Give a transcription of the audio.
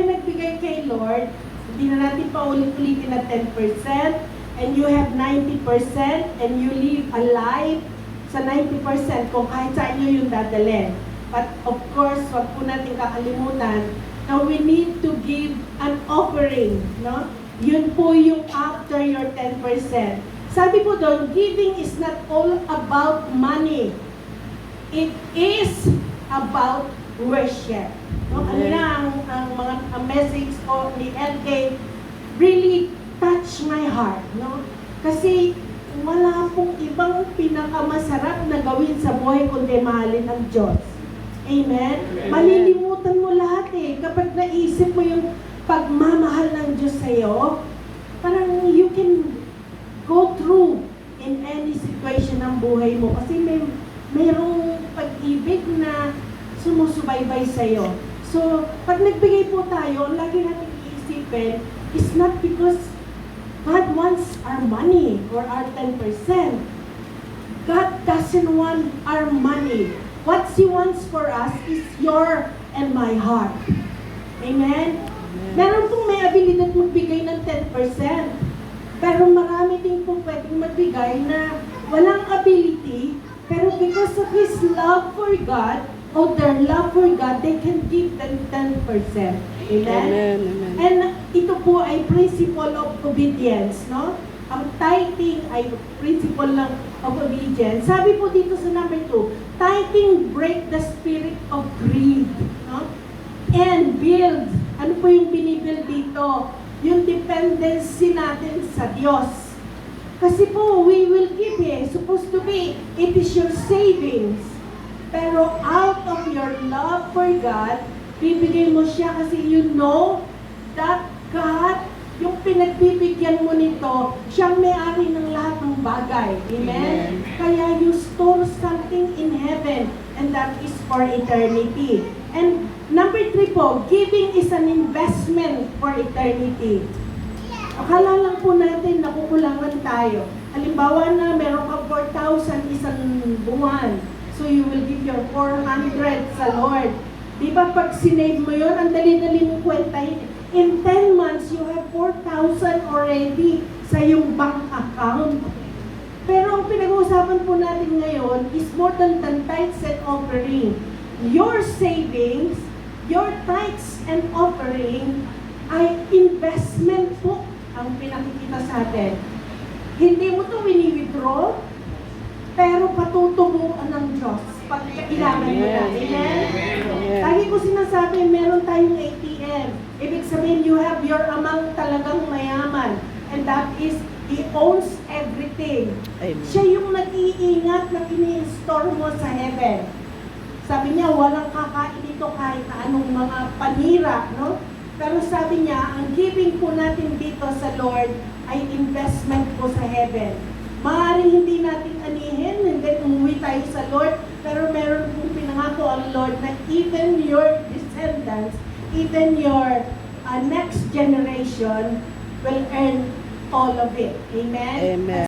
kayo nagbigay kay Lord, hindi na natin paulit-ulitin na 10%, and you have 90%, and you live a life sa 90% kung kahit saan nyo yung dadalhin. But of course, wag po natin kakalimutan na we need to give an offering, no? Yun po yung after your 10%. Sabi po doon, giving is not all about money. It is about worship. No? Kanina ang message ko ni LK really touched my heart, no? Kasi wala pong ibang pinakamasarap na gawin sa buhay kundi mahalin ang Diyos. Amen? Malilimutan mo lahat eh. Kapag naisip mo yung pagmamahal ng Diyos sa'yo, parang you can go through in any situation ng buhay mo. Kasi mayroong pag-ibig na sumusubaybay sa'yo. So, pag nagbigay po tayo, lagi natin iisipin, it's not because God wants our money or our 10%. God doesn't want our money. What He wants for us is your and my heart. Amen? Meron pong may abilidad magbigay ng 10%. Pero marami din po pwedeng magbigay na walang ability, pero because of His love for God, or their love for God, they can give them 10%. Amen? Amen, amen. And ito po ay principle of obedience, no? Ang tithing ay principle of obedience. Sabi po dito sa number 2, tithing break the spirit of greed, no? And build, ano po yung binibuild dito? Yung dependency natin sa Diyos. Kasi po, we will give supposed to be, it is your savings. Pero out of your love for God, bibigay mo siya kasi you know that God, yung pinagbibigyan mo nito, siyang may-ari ng lahat ng bagay. Amen? Kaya you store something in heaven, and that is for eternity. And number 3 po, giving is an investment for eternity. Akala lang po natin nakukulangan tayo. Halimbawa na meron ka 4,000 isang buwan. So you will give your 400 sa Lord. Di ba pag sinave mo yun, ang dali-dali mong kwentahin. In 10 months, you have 4,000 already sa iyong bank account. Pero ang pinag-uusapan po natin ngayon is more than tithes and offering. Your savings, your tithes and offering ay investment po ang pinakikita sa atin. Hindi mo ito wini-withdraw, pero patutubuan ng Diyos pag kailangan mo na. Amen? Lagi ko sinasabi, meron tayong ATM. Ibig sabihin, you have your amang talagang mayaman. And that is, He owns everything. Amen. Siya yung nag-iingat na ini-store mo sa heaven. Sabi niya, walang kakain ito kahit anong mga panira, no? Pero sabi niya, ang giving po natin dito sa Lord ay investment po sa heaven. Maaaring hindi natin anihin, and then umuwi tayo sa Lord, pero meron pong pinangako ang Lord na even your descendants, even your next generation will earn all of it. Amen? Amen.